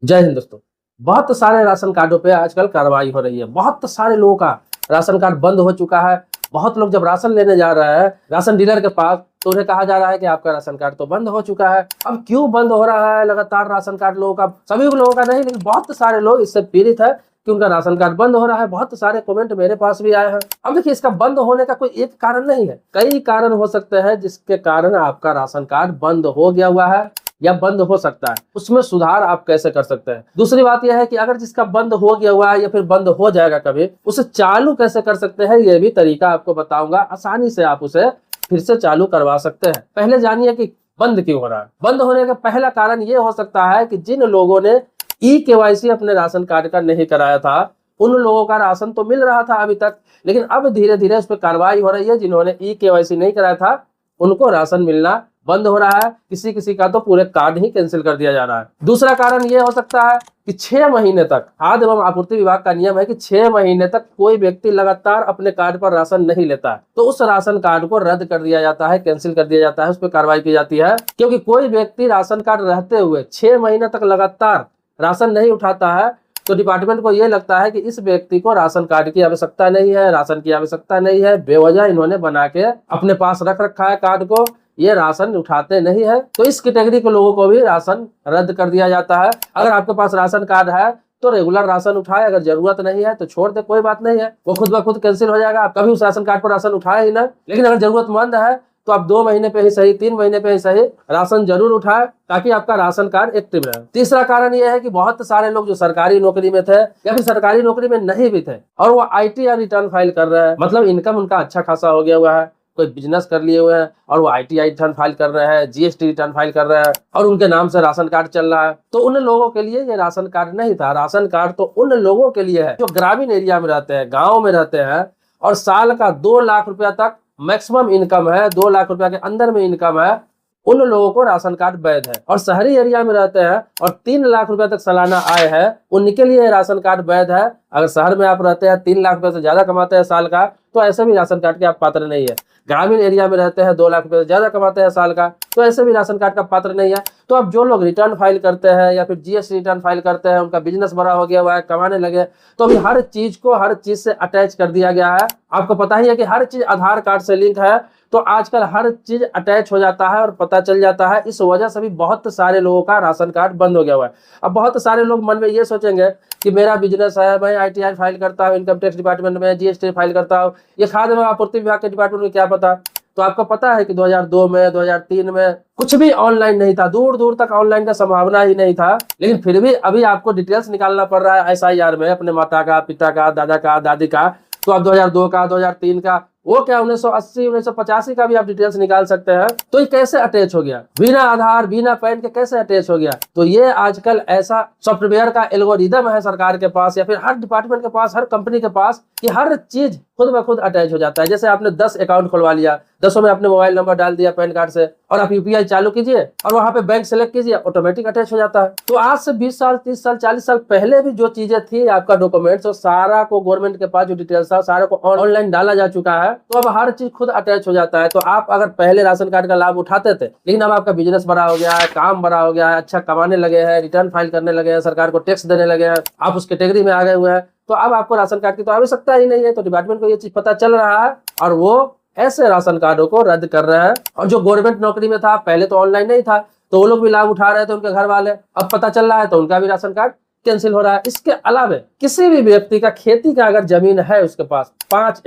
जय हिंद दोस्तों। बहुत सारे राशन कार्डों पे आजकल कार्रवाई हो रही है। बहुत सारे लोगों का राशन कार्ड बंद हो चुका है। बहुत लोग जब राशन लेने जा रहे हैं राशन डीलर के पास, तो उन्हें कहा जा रहा है कि आपका राशन कार्ड तो बंद हो चुका है। अब क्यों बंद हो रहा है लगातार राशन कार्ड लोगों का? सभी लोगों का नहीं, लेकिन बहुत सारे लोग इससे पीड़ित है कि उनका राशन कार्ड बंद हो रहा है। बहुत सारे कमेंट मेरे पास भी आए हैं। अब देखिए, इसका बंद होने का कोई एक कारण नहीं है, कई कारण हो सकते हैं जिसके कारण आपका राशन कार्ड बंद हो गया हुआ है या बंद हो सकता है। उसमें सुधार आप कैसे कर सकते हैं? दूसरी बात यह है कि अगर जिसका बंद हो गया हुआ है या फिर बंद हो जाएगा कभी, उसे चालू कैसे कर सकते हैं, ये भी तरीका आपको बताऊंगा। आसानी से आप उसे फिर से चालू करवा सकते हैं। पहले जानिए कि बंद क्यों हो रहा है। बंद होने का पहला कारण ये हो सकता है कि जिन लोगों ने ई-केवाईसी अपने राशन कार्ड का नहीं कराया था, उन लोगों का राशन तो मिल रहा था अभी तक, लेकिन अब धीरे धीरे उस पर कार्रवाई हो रही है। जिन्होंने ई-केवाईसी नहीं कराया था उनको राशन मिलना बंद हो रहा है। किसी किसी का तो पूरे कार्ड ही कैंसिल कर दिया जा रहा है। दूसरा कारण यह हो सकता है कि 6 महीने तक, खाद्य एवं आपूर्ति विभाग का नियम है कि 6 महीने तक कोई व्यक्ति लगातार अपने कार्ड पर राशन नहीं लेता है, तो उस राशन कार्ड को रद्द कर दिया जाता है, कैंसिल कर दिया जाता है, उस पर कार्रवाई की जाती है। क्योंकि कोई व्यक्ति राशन कार्ड रहते हुए 6 महीने तक लगातार राशन नहीं उठाता है, तो डिपार्टमेंट को ये लगता है कि इस व्यक्ति को राशन कार्ड की आवश्यकता नहीं है, राशन की आवश्यकता नहीं है, बेवजह इन्होंने बना के अपने पास रख रखा है कार्ड को, ये राशन उठाते नहीं है, तो इस कैटेगरी के लोगों को भी राशन रद्द कर दिया जाता है। अगर आपके पास राशन कार्ड है तो रेगुलर राशन उठाए, अगर जरूरत नहीं है तो छोड़ दे, कोई बात नहीं है, वो खुद ब खुद कैंसिल हो जाएगा। आप कभी उस राशन कार्ड पर राशन उठाए ही ना, लेकिन अगर जरूरतमंद है तो आप 2 महीने पे ही सही, 3 महीने पे ही सही राशन जरूर उठाए, ताकि आपका राशन कार्ड एक्टिव रहे। तीसरा कारण यह है कि बहुत सारे लोग जो सरकारी नौकरी में थे या फिर सरकारी नौकरी में नहीं भी थे और वो ITR रिटर्न फाइल कर रहे हैं, मतलब इनकम उनका अच्छा खासा हो गया हुआ है, कोई बिजनेस कर लिए हुए हैं और वो ITR रिटर्न फाइल कर रहे हैं, GST रिटर्न फाइल कर रहे हैं और उनके नाम से राशन कार्ड चल रहा है, तो उन लोगों के लिए ये राशन कार्ड नहीं था। राशन कार्ड तो उन लोगों के लिए है जो ग्रामीण एरिया में रहते हैं, गाँव में रहते हैं और साल का 2 लाख रुपया तक मैक्सिमम इनकम है, 2 लाख रुपया के अंदर में इनकम है, उन लोगों को राशन कार्ड वैध है। और शहरी एरिया में रहते हैं और 3 लाख रुपया तक सालाना आय है, उनके लिए राशन कार्ड वैध है। अगर शहर में आप रहते हैं, 3 लाख रुपए से ज्यादा कमाते हैं साल का, तो ऐसे भी राशन कार्ड के आप पात्र नहीं है। ग्रामीण एरिया में रहते हैं, 2 लाख रुपए से ज्यादा कमाते हैं साल का, तो ऐसे भी राशन कार्ड का पात्र नहीं है। तो अब जो लोग रिटर्न फाइल करते हैं या फिर GST रिटर्न फाइल करते हैं, उनका बिजनेस बड़ा हो गया हुआ है, कमाने लगे, तो अभी हर चीज को हर चीज से अटैच कर दिया गया है। आपको पता ही है कि हर चीज आधार कार्ड से लिंक है, तो आजकल हर चीज अटैच हो जाता है और पता चल जाता है। इस वजह से भी बहुत सारे लोगों का राशन कार्ड बंद हो गया हुआ है। अब बहुत सारे लोग मन में ये सोचेंगे कि मेरा बिजनेस है, मैं ITR फाइल करता हूँ, इनकम टैक्स डिपार्टमेंट में GST फाइल करता हूँ, ये खाद्य एवं आपूर्ति विभाग के डिपार्टमेंट में क्या पता। तो आपको पता है कि 2002 में, 2003 में कुछ भी ऑनलाइन नहीं था, दूर दूर तक ऑनलाइन का संभावना ही नहीं था, लेकिन फिर भी अभी आपको डिटेल्स निकालना पड़ रहा है SIR में, अपने माता का, पिता का, दादा का, दादी का। तो आप 2002 का, 2003 का, वो क्या 1980, 1985 का भी आप डिटेल्स निकाल सकते हैं। तो ये कैसे अटैच हो गया? बिना आधार, बिना पैन के कैसे अटैच हो गया? तो ये आजकल ऐसा सॉफ्टवेयर का एल्गोरिदम है सरकार के पास या फिर हर डिपार्टमेंट के पास, हर कंपनी के पास, कि हर चीज खुद ब खुद अटैच हो जाता है। जैसे आपने 10 अकाउंट खुलवा लिया, 10 में आपने मोबाइल नंबर डाल दिया पैन कार्ड से, और आप UPI चालू कीजिए और वहां पे बैंक सेलेक्ट कीजिए, ऑटोमेटिक अटैच हो जाता है। तो आज से 20 साल, 30 साल, 40 साल पहले भी जो चीजें थी आपका डॉक्यूमेंट्स, और सारा को गवर्नमेंट के पास जो डिटेल्स था सारा को ऑनलाइन डाला जा चुका है, तो अब हर चीज खुद अटैच हो जाता है। तो आप अगर पहले राशन कार्ड का लाभ उठाते थे, लेकिन अब आपका बिजनेस बड़ा हो गया है, काम बड़ा हो गया है, अच्छा कमाने लगे हैं, रिटर्न फाइल करने लगे हैं, सरकार को टैक्स देने लगे हैं, आप उस कैटेगरी में आ गए हुए हैं, तो अब आपको राशन कार्ड की तो आवश्यकता ही नहीं है। तो डिपार्टमेंट को ये चीज पता चल रहा है और वो ऐसे राशन कार्डों को रद्द कर रहे हैं। और जो गवर्नमेंट नौकरी में था, पहले तो ऑनलाइन नहीं था, तो वो लोग भी लाभ उठा रहे थे, उनके घर वाले, अब पता चल रहा है तो उनका भी राशन कार्ड कैंसिल हो रहा है। इसके अलावा किसी भी व्यक्ति का खेती का अगर जमीन है, उसके पास 5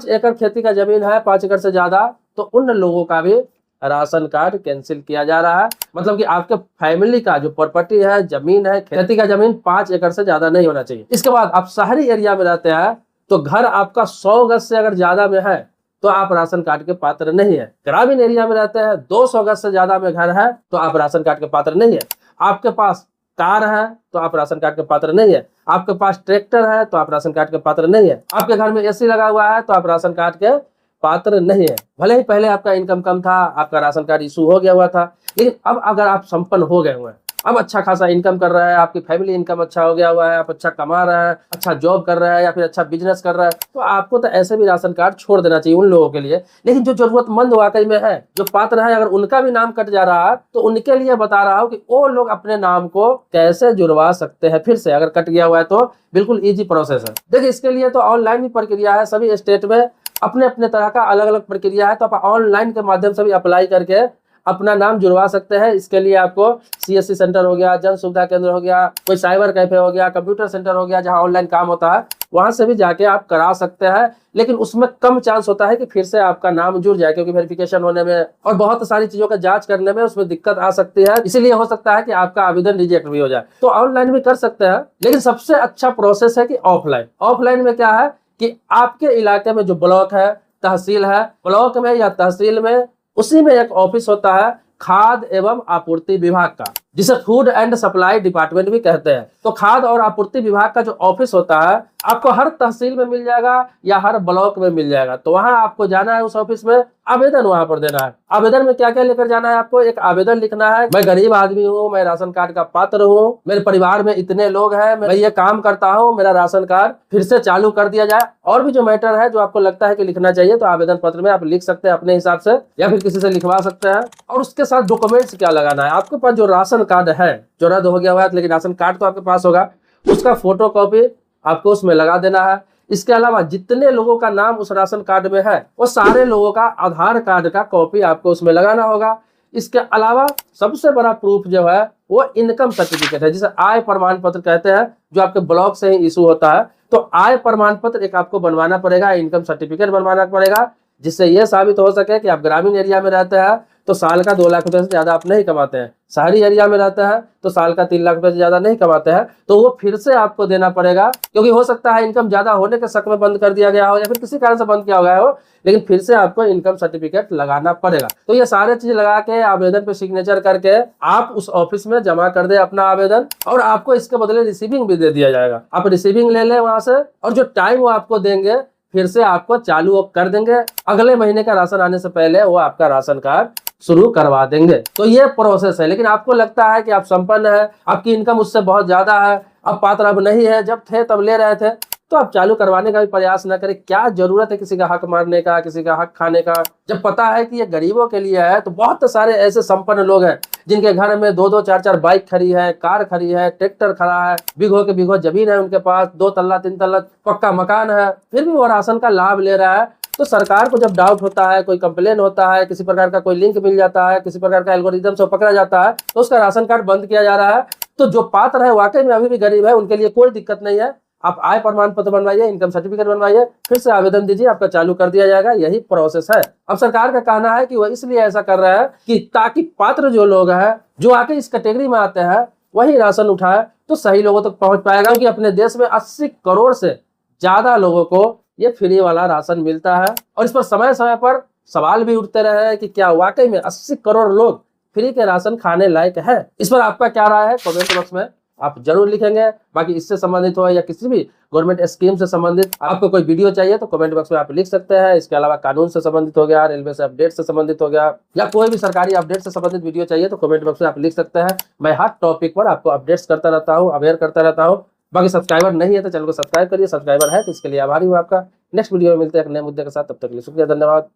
एकड़ खेती का जमीन है, 5 एकड़ से ज्यादा, तो उन लोगों का भी राशन कार्ड कैंसिल किया जा रहा है। मतलब कि आपके फैमिली का जो प्रॉपर्टी है, जमीन है, खेती का जमीन 5 एकड़ से ज्यादा नहीं होना चाहिए। इसके बाद आप शहरी एरिया में रहते हैं तो घर आपका 100 गज से अगर ज्यादा में है तो आप राशन कार्ड के पात्र नहीं है। ग्रामीण एरिया में रहते हैं, 200 गज से ज्यादा में घर है तो आप राशन कार्ड के पात्र नहीं है। आपके पास कार है तो आप राशन कार्ड के पात्र नहीं है। आपके पास ट्रैक्टर है तो आप राशन कार्ड के पात्र नहीं है। आपके घर में AC लगा हुआ है तो आप राशन कार्ड के पात्र नहीं है। भले ही पहले आपका इनकम कम था, आपका राशन कार्ड इशू हो गया हुआ था, लेकिन अब अगर आप संपन्न हो गए हुए हैं, अब अच्छा खासा इनकम कर रहा है, आपकी फैमिली इनकम अच्छा हो गया हुआ है, आप अच्छा कमा रहे हैं, अच्छा जॉब कर रहे हैं या फिर अच्छा बिजनेस कर रहे हैं, तो आपको तो ऐसे भी राशन कार्ड छोड़ देना चाहिए उन लोगों के लिए। लेकिन जो जरूरतमंद वाकई में है, जो पात्र है, अगर उनका भी नाम कट जा रहा है तो उनके लिए बता रहा हूँ कि वो लोग अपने नाम को कैसे जुड़वा सकते हैं फिर से, अगर कट गया हुआ है तो बिल्कुल ईजी प्रोसेस है। देखिए इसके लिए तो ऑनलाइन भी प्रक्रिया है, सभी स्टेट में अपने अपने तरह का अलग अलग प्रक्रिया है, तो आप ऑनलाइन के माध्यम से भी अप्लाई करके अपना नाम जुड़वा सकते हैं। इसके लिए आपको सीएससी सेंटर हो गया, जन सुविधा केंद्र हो गया, कोई साइबर कैफे हो गया, कंप्यूटर सेंटर हो गया, जहां ऑनलाइन काम होता है वहां से भी जाके आप करा सकते हैं। लेकिन उसमें कम चांस होता है कि फिर से आपका नाम जुड़ जाए, क्योंकि वेरिफिकेशन होने में और बहुत सारी चीजों का जांच करने में उसमें दिक्कत आ सकती है, इसीलिए हो सकता है कि आपका आवेदन रिजेक्ट भी हो जाए। तो ऑनलाइन भी कर सकते हैं, लेकिन सबसे अच्छा प्रोसेस है कि ऑफलाइन। ऑफलाइन में क्या है कि आपके इलाके में जो ब्लॉक है, तहसील है, ब्लॉक में या तहसील में उसी में एक ऑफिस होता है खाद्य एवं आपूर्ति विभाग का, जिसे फूड एंड सप्लाई डिपार्टमेंट भी कहते हैं। तो खाद्य और आपूर्ति विभाग का जो ऑफिस होता है आपको हर तहसील में मिल जाएगा या हर ब्लॉक में मिल जाएगा। तो वहां आपको जाना है उस ऑफिस में, आवेदन वहां पर देना है। आवेदन में क्या क्या लेकर जाना है आपको? एक आवेदन लिखना है, मैं गरीब आदमी हूँ, मैं राशन कार्ड का पात्र हूँ, मेरे परिवार में इतने लोग हैं, मैं ये काम करता हूँ, मेरा राशन कार्ड फिर से चालू कर दिया जाए। और भी जो मैटर है जो आपको लगता है कि लिखना चाहिए, तो आवेदन पत्र में आप लिख सकते हैं अपने हिसाब से, या फिर किसी से लिखवा सकते हैं। और उसके साथ डॉक्यूमेंट्स क्या लगाना है, आपके पास जो राशन कार्ड है जो रद्द हो गया हुआ है, लेकिन राशन कार्ड तो आपके पास होगा, उसका फोटो कॉपी आपको उसमें लगा देना है। इसके अलावा जितने लोगों का नाम उस राशन कार्ड में है वो सारे लोगों का आधार कार्ड का कॉपी आपको उसमें लगाना होगा। इसके अलावा सबसे बड़ा प्रूफ जो है वो इनकम सर्टिफिकेट है, जिसे आय प्रमाण पत्र कहते हैं, जो आपके ब्लॉक से ही इशू होता है। तो आय प्रमाण पत्र एक आपको बनवाना पड़ेगा, इनकम सर्टिफिकेट बनवाना पड़ेगा, जिससे यह साबित हो सके कि आप ग्रामीण एरिया में रहते हैं तो साल का 2 लाख रुपए से ज्यादा आप नहीं कमाते हैं, शहरी एरिया में रहता है तो साल का 3 लाख रुपए से ज्यादा नहीं कमाते हैं, तो वो फिर से आपको देना पड़ेगा। क्योंकि हो सकता है इनकम ज्यादा होने के शक में बंद कर दिया गया हो या फिर किसी कारण से बंद किया गया हो, लेकिन फिर से आपको इनकम सर्टिफिकेट लगाना पड़ेगा। तो ये सारे चीज लगा के आवेदन पे सिग्नेचर करके आप उस ऑफिस में जमा कर दे अपना आवेदन, और आपको इसके बदले रिसीविंग भी दे दिया जाएगा। आप रिसीविंग ले ले वहां से, और जो टाइम वो आपको देंगे फिर से आपको चालू कर देंगे। अगले महीने का राशन आने से पहले वो आपका राशन कार्ड शुरू करवा देंगे। तो ये प्रोसेस है। लेकिन आपको लगता है कि आप संपन्न है, आपकी इनकम उससे बहुत ज्यादा है, अब पात्र अब नहीं है, जब थे तब ले रहे थे, तो आप चालू करवाने का भी प्रयास न करें। क्या जरूरत है किसी का हक मारने का, किसी का हक खाने का, जब पता है कि ये गरीबों के लिए है। तो बहुत सारे ऐसे संपन्न लोग हैं जिनके घर में 2-2 4-4 बाइक खड़ी है, कार खड़ी है, ट्रैक्टर खड़ा है, बीघों के बीघों जमीन है उनके पास, 2 तल्ला 3 तल्ला पक्का मकान है, फिर भी वो राशन का लाभ ले रहा है। तो सरकार को जब डाउट होता है, कोई कंप्लेन होता है, किसी प्रकार का कोई लिंक मिल जाता है, किसी प्रकार का एल्गोरिदम से पकड़ा जाता है, तो उसका राशन कार्ड बंद किया जा रहा है। तो जो पात्र है वाकई में अभी भी गरीब है, उनके लिए कोई दिक्कत नहीं है। आप आय प्रमाण पत्र बनवाइए, इनकम सर्टिफिकेट बनवाइए, फिर से आवेदन दीजिए, आपका चालू कर दिया जाएगा। यही प्रोसेस है। अब सरकार का कहना है कि वह इसलिए ऐसा कर रहा है कि ताकि पात्र जो लोग हैं, जो आके इस कैटेगरी में आते हैं, वही राशन उठाए तो सही लोगों तक पहुंच पाएगा। क्योंकि अपने देश में 80 करोड़ से ज्यादा लोगों को ये फ्री वाला राशन मिलता है। और इस पर समय समय पर सवाल भी उठते रहे हैं कि क्या वाकई में 80 करोड़ लोग फ्री के राशन खाने लायक है। इस पर आपका क्या राय है, कमेंट बॉक्स में आप जरूर लिखेंगे। बाकी इससे संबंधित हो या किसी भी गवर्नमेंट स्कीम से संबंधित आपको कोई वीडियो चाहिए तो कमेंट बॉक्स में आप लिख सकते हैं। इसके अलावा कानून से संबंधित हो गया, रेलवे से अपडेट से संबंधित हो गया, या कोई भी सरकारी अपडेट से संबंधित वीडियो चाहिए तो कमेंट बॉक्स में आप लिख सकते हैं। मैं हर टॉपिक पर आपको अपडेट्स करता रहता हूँ, अवेयर करता रहता हूँ। बाकी सब्सक्राइबर नहीं है तो चैनल को सब्सक्राइब करिए, सब्सक्राइबर है तो इसके लिए आभारी हूँ आपका। नेक्स्ट वीडियो में मिलते हैं एक नए मुद्दे के साथ, तब तक के लिए शुक्रिया, धन्यवाद,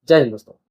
जय हिंद दोस्तों।